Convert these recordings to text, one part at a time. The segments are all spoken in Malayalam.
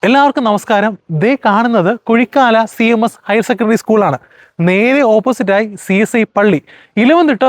എല്ലാവർക്കും നമസ്കാരം. ദേ കാണുന്നത് കുഴിക്കാല CMS ഹയർ സെക്കൻഡറി സ്കൂളാണ്. നേരെ ഓപ്പോസിറ്റായി CSI പള്ളി. ഇലവന്തിട്ട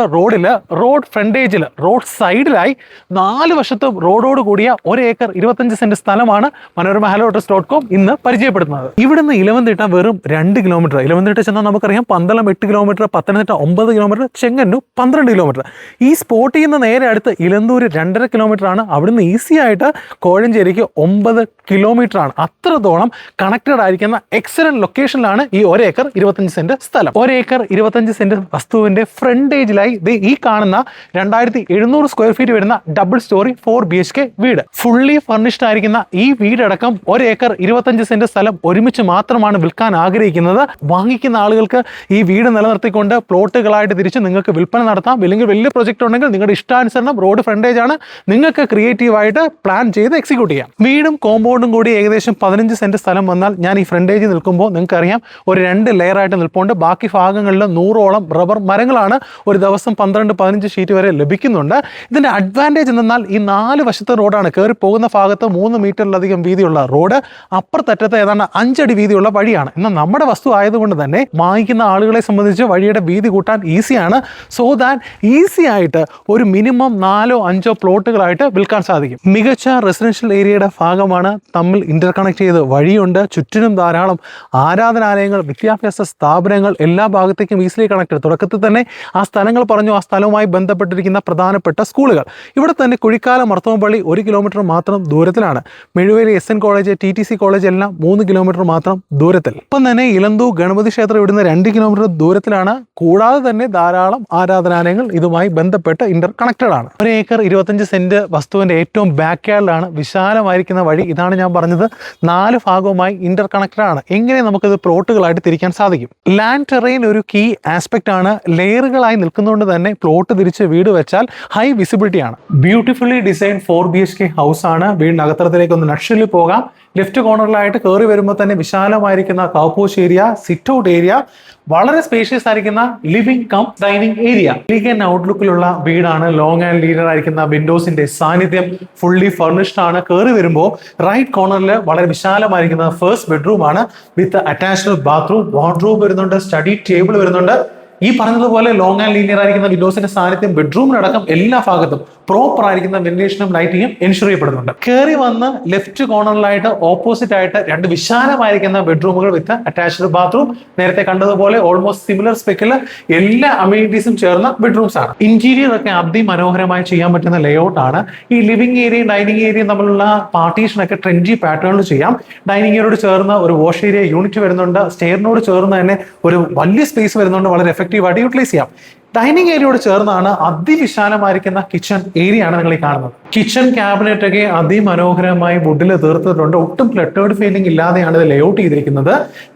റോഡ് ഫ്രണ്ടേജിൽ റോഡ് സൈഡിലായി 4 വശത്തും റോഡോട് കൂടിയ 1 ഏക്കർ 25 സെന്റ് സ്ഥലമാണ് ManoraMaHelloAdress.com ഇന്ന് പരിചയപ്പെടുത്തുന്നത്. ഇവിടുന്ന് ഇലവന്തിട്ട വെറും 2 കിലോമീറ്റർ. ഇലവന്തിട്ട ചെന്നാൽ നമുക്കറിയാം Pandalam 8 kilometre, Pathanamthitta 9 kilometre, Chengannur 12 kilometre. ഈ സ്പോട്ടിൽ നിന്ന് നേരെ അടുത്ത് ഇലന്തൂർ 2.5 കിലോമീറ്റർ ആണ്. അവിടുന്ന് ഈസി ആയിട്ട് കോഴഞ്ചേരിക്ക് 9 കിലോമീറ്റർ ആണ്. അത്രത്തോളം കണക്റ്റഡ് ആയിരിക്കുന്ന എക്സലന്റ് ലൊക്കേഷനിലാണ് ഈ 1 ഏക്കർ 25 സെന്റ് സ്ഥലം. 1 ഏക്കർ 25 സെന്റ് വസ്തുവിന്റെ ഫ്രണ്ടേജിലായി ഈ കാണുന്ന 2700 സ്ക്വയർ ഫീറ്റ് വരുന്ന ഡബിൾ സ്റ്റോറി 4 BHK വീട്. ഫുള്ളി ഫർണിഷ്ഡ് ആയിരിക്കുന്ന ഈ വീടടക്കം 1 ഏക്കർ 25 സെന്റ് സ്ഥലം ഒരുമിച്ച് മാത്രമാണ് വിൽക്കാൻ ആഗ്രഹിക്കുന്നത്. വാങ്ങിക്കുന്ന ആളുകൾക്ക് ഈ വീട് നിലനിർത്തിക്കൊണ്ട് പ്ലോട്ടുകളായിട്ട് തിരിച്ച് നിങ്ങൾക്ക് വിൽപ്പന നടത്താം. അല്ലെങ്കിൽ വലിയ പ്രൊജക്ട് ഉണ്ടെങ്കിൽ നിങ്ങളുടെ ഇഷ്ടാനുസരണം റോഡ് ഫ്രണ്ടേജ് ആണ്, നിങ്ങൾക്ക് ക്രിയേറ്റീവായിട്ട് പ്ലാൻ ചെയ്ത് എക്സിക്യൂട്ട് ചെയ്യാം. വീടും കോമ്പൗണ്ടും കൂടി ഏകദേശം 15 സെന്റ് സ്ഥലം വന്നാൽ ഞാൻ ഈ ഫ്രണ്ടേജ് നിൽക്കുമ്പോൾ നിങ്ങൾക്ക് അറിയാം ഒരു 2 ലെയർ ആയിട്ട് നിൽപ്പുണ്ട്. ബാക്കി ഭാഗങ്ങളിൽ 100ഓളം റബ്ബർ മരങ്ങളാണ്. ഒരു ദിവസം 12-15 ഷീറ്റ് വരെ ലഭിക്കുന്നുണ്ട്. ഇതിന്റെ അഡ്വാൻറ്റേജ് എന്നാൽ ഈ 4 വശത്തെ റോഡാണ്. കയറി പോകുന്ന ഭാഗത്ത് 3 മീറ്ററിലധികം വീതിയുള്ള റോഡ്, അപ്പുറത്തറ്റത്ത് ഏതാണ്ട് 5 അടി വീതിയുള്ള വഴിയാണ്. എന്നാൽ നമ്മുടെ വസ്തു ആയതുകൊണ്ട് തന്നെ വാങ്ങിക്കുന്ന ആളുകളെ സംബന്ധിച്ച് വഴിയുടെ വീതി കൂട്ടാൻ ഈസിയാണ്. സോ ദാറ്റ് ഈസി ആയിട്ട് ഒരു മിനിമം 4-5 പ്ലോട്ടുകളായിട്ട് വിൽക്കാൻ സാധിക്കും. മികച്ച റെസിഡൻഷ്യൽ ഏരിയയുടെ ഭാഗമാണ്. തമ്മിൽ ഇന്റർകണക്ട് ചെയ്ത് വഴിയുണ്ട്. ചുറ്റിനും ധാരാളം ആരാധനാലയങ്ങൾ, വിദ്യാഭ്യാസ സ്ഥാപനങ്ങൾ, എല്ലാ ഭാഗത്തേക്കും ഈസിലി കണക്റ്റഡ്. തുടക്കത്തിൽ തന്നെ ആ സ്ഥലങ്ങൾ പറഞ്ഞു. ആ സ്ഥലവുമായി ബന്ധപ്പെട്ടിരിക്കുന്ന പ്രധാനപ്പെട്ട സ്കൂളുകൾ ഇവിടെ തന്നെ കുഴിക്കാല മർത്തോമപ്പള്ളി 1 കിലോമീറ്റർ മാത്രം ദൂരത്തിലാണ്. Mezhuveli SN college, TTC college എല്ലാം 3 കിലോമീറ്റർ മാത്രം ദൂരത്തിൽ. ഇപ്പം തന്നെ ഇലന്തൂ ഗണപതി ക്ഷേത്രം ഇവിടുന്ന് 2 കിലോമീറ്റർ ദൂരത്തിലാണ്. കൂടാതെ തന്നെ ധാരാളം ആരാധനാലയങ്ങൾ ഇതുമായി ബന്ധപ്പെട്ട് ഇന്റർ കണക്റ്റഡ് ആണ്. 1 ഏക്കർ 25 സെന്റ് വസ്തുവിന്റെ ഏറ്റവും ബാക്ക് യാർഡിലാണ് വിശാലമായിരിക്കുന്ന വഴി. ഇതാണ് ഞാൻ പറഞ്ഞത്, 4 ഭാഗവുമായി ഇന്റർ കണക്റ്റഡ് ആണ്. എങ്ങനെ നമുക്കിത് പ്ലോട്ടുകളായിട്ട് തിരിക്കാൻ സാധിക്കും? ലാൻഡ് ടെറൈൻ ഒരു കീ ആസ്പെക്ട് ആണ്. ലെയറുകളായി നിൽക്കുന്നതുകൊണ്ട് തന്നെ പ്ലോട്ട് തിരിച്ച് വീട് വെച്ചാൽ ഹൈ വിസിബിലിറ്റി ആണ്. ബ്യൂട്ടിഫുള്ളി ഡിസൈൻ 4 BHK ഹൗസ് ആണ്. വീടിന്റെ അകത്തരത്തിലേക്ക് ഒന്ന് നക്ഷലിൽ പോകാം. ലെഫ്റ്റ് കോർണറിലായിട്ട് കയറി വരുമ്പോൾ തന്നെ വിശാലമായിരിക്കുന്ന കൗപോഷ് ഏരിയ, സിറ്റ് ഔട്ട് ഏരിയ, വളരെ സ്പേഷ്യസ് ആയിരിക്കുന്ന living come dining area. Legion ഔട്ട്ലുക്കിലുള്ള വീടാണ്. ലോങ് ആൻഡ് ലീനർ ആയിരിക്കുന്ന വിൻഡോസിന്റെ സാന്നിധ്യം, ഫുള്ളി ഫർണിഷ്ഡ് ആണ്. കയറി വരുമ്പോൾ റൈറ്റ് കോർണറിൽ വളരെ വിശാലമായിരിക്കുന്ന ഫസ്റ്റ് ബെഡ്റൂം ആണ് വിത്ത് അറ്റാച്ച്ഡ് ബാത്റൂം, വാർഡ്രോബ് വരുന്നുണ്ട്, സ്റ്റഡി ടേബിൾ വരുന്നുണ്ട്. ഈ പറഞ്ഞതുപോലെ ലോങ് ആൻഡ് ലീനിയർ ആയിരിക്കുന്ന വിൻഡോസിന്റെ സാന്നിധ്യം ബെഡ്റൂമിനടക്കം എല്ലാ ഭാഗത്തും പ്രോപ്പർ ആയിരിക്കുന്ന വെന്റിലേഷനും ലൈറ്റിങ്ങും എൻഷുർ ചെയ്യപ്പെടുന്നുണ്ട്. കയറി വന്ന് ലെഫ്റ്റ് കോർണറിലായിട്ട് ഓപ്പോസിറ്റ് ആയിട്ട് 2 വിശാലമായിരിക്കുന്ന ബെഡ്റൂമുകൾ വിത്ത് അറ്റാച്ച്ഡ് ബാത്റൂം. നേരത്തെ കണ്ടതുപോലെ ഓൾമോസ്റ്റ് സിമിലർ സ്പെക്കിൽ എല്ലാ അമ്യൂണിറ്റീസും ചേർന്ന ബെഡ്റൂംസ് ആണ്. ഇന്റീരിയർ ഒക്കെ അതിമനോഹരമായി ചെയ്യാൻ പറ്റുന്ന ലേഔട്ട് ആണ്. ഈ ലിവിംഗ് ഏരിയയും ഡൈനിങ് ഏരിയയും തമ്മിലുള്ള പാർട്ടീഷൻ ഒക്കെ ട്രെൻഡി പാറ്റേണിൽ ചെയ്യാം. ഡൈനിങ് ഏരിയയോട് ചേർന്ന് ഒരു വാഷ് ഏരിയ യൂണിറ്റ് വരുന്നുണ്ട്. സ്റ്റെയറിനോട് ചേർന്ന് തന്നെ ഒരു വലിയ സ്പേസ് വരുന്നുണ്ട്. വളരെ എഫക്റ്റീവായിട്ട് യൂട്ടിലൈസ് ചെയ്യാം. ഡൈനിങ് ഏരിയയോട് ചേർന്നാണ് അതിവിശാലമായിരിക്കുന്ന കിച്ചൺ ഏരിയ ആണ് നിങ്ങൾ ഈ കാണുന്നത്. കിച്ചൺ ക്യാബിനറ്റ് ഒക്കെ അതിമനോഹരമായി വുഡിൽ തീർത്തിട്ടുണ്ട്. ഒട്ടും ക്ലട്ടേർഡ് ഫീലിംഗ് ഇല്ലാതെയാണ് ഇത് ലേഔട്ട് ചെയ്തിരിക്കുന്നത്.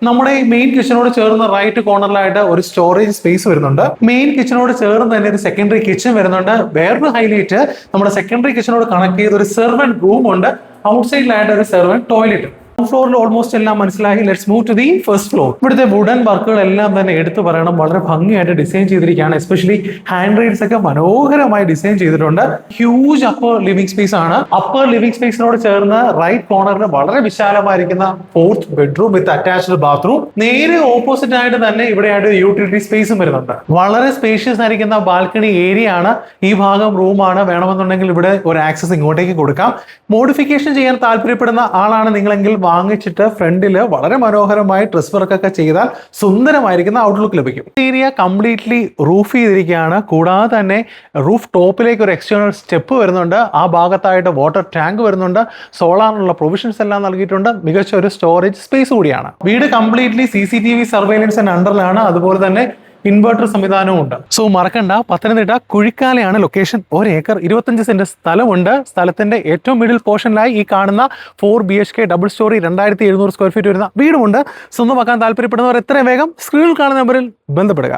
നമ്മുടെ ഈ മെയിൻ കിച്ചണോട് ചേർന്ന് റൈറ്റ് കോർണറിലായിട്ട് ഒരു സ്റ്റോറേജ് സ്പേസ് വരുന്നുണ്ട്. മെയിൻ കിച്ചണോട് ചേർന്ന് തന്നെ ഒരു സെക്കൻഡറി കിച്ചൺ വരുന്നുണ്ട്. വേറൊരു ഹൈലൈറ്റ്, നമ്മുടെ സെക്കൻഡറി കിച്ചണോട് കണക്ട് ചെയ്ത ഒരു സെർവന്റ് റൂം ഉണ്ട്. ഔട്ട്സൈഡിലായിട്ട് ഒരു സെർവന്റ് ടോയ്ലറ്റ്. ഫ്ലോറിൽ ഓൾമോസ്റ്റ് എല്ലാം മനസ്സിലായി. Let's move to the first floor. ഇവിടുത്തെ വുഡൻ വർക്കുകൾ എല്ലാം തന്നെ എടുത്തു പറയണം, വളരെ ഭംഗിയായിട്ട് ഡിസൈൻ ചെയ്തിരിക്കുകയാണ്. എസ്പെഷ്യലി ഹാൻഡ് റെയിൽസ് ഒക്കെ മനോഹരമായി ഡിസൈൻ ചെയ്തിട്ടുണ്ട്. ഹ്യൂജ് അപ്പർ ലിവിംഗ് സ്പേസ് ആണ്. അപ്പർ ലിവിംഗ് സ്പേസിനോട് ചേർന്ന് റൈറ്റ് കോർണറിൽ വളരെ വിശാലമായിരിക്കുന്ന 4th bedroom with attached bathroom. നേരെ ഓപ്പോസിറ്റ് ആയിട്ട് തന്നെ ഇവിടെയായിട്ട് യൂട്ടിലിറ്റി സ്പേസും വരുന്നുണ്ട്. വളരെ സ്പേഷ്യസ് ആയിരിക്കുന്ന ബാൽക്കണി ഏരിയ ആണ്. ഈ ഭാഗം റൂമാണ്. വേണമെന്നുണ്ടെങ്കിൽ ഇവിടെ ഒരു ആക്സസ് ഇങ്ങോട്ടേക്ക് കൊടുക്കാം. മോഡിഫിക്കേഷൻ ചെയ്യാൻ താല്പര്യപ്പെടുന്ന ആളാണ് നിങ്ങളെങ്കിൽ വാങ്ങിച്ചിട്ട് ഫ്രണ്ടില് വളരെ മനോഹരമായി ഡ്രസ് വർക്ക് ഒക്കെ ചെയ്താൽ സുന്ദരമായിരിക്കുന്ന ഔട്ട്ലുക്ക് ലഭിക്കും. ഏരിയ കംപ്ലീറ്റ്ലി റൂഫ് ചെയ്തിരിക്കുകയാണ്. കൂടാതെ തന്നെ റൂഫ് ടോപ്പിലേക്ക് ഒരു എക്സ്റ്റേണൽ സ്റ്റെപ്പ് വരുന്നുണ്ട്. ആ ഭാഗത്തായിട്ട് വാട്ടർ ടാങ്ക് വരുന്നുണ്ട്. സോളാറിനുള്ള പ്രൊവിഷൻസ് എല്ലാം നൽകിയിട്ടുണ്ട്. മികച്ച ഒരു സ്റ്റോറേജ് സ്പേസ് കൂടിയാണ്. വീട് കംപ്ലീറ്റ്ലി CCTV സർവൈലൻസിന്റെ അണ്ടറിലാണ്. അതുപോലെ തന്നെ ഇൻവെർട്ടർ സംവിധാനവും ഉണ്ട്. സോ മറക്കണ്ട, പത്തനംതിട്ട കുഴിക്കാലയാണ് ലൊക്കേഷൻ. 1 ഏക്കർ 25 സെന്റ് സ്ഥലമുണ്ട്. സ്ഥലത്തിന്റെ ഏറ്റവും മിഡിൽ പോർഷനിലായി ഈ കാണുന്ന 4 BHK double storey 2700 square feet വരുന്ന വീടുമുണ്ട്. സ്വന്തമാക്കാൻ താല്പര്യപ്പെടുന്നവർ എത്രയും വേഗം സ്ക്രീനിൽ കാണുന്ന നമ്പറിൽ ബന്ധപ്പെടുക.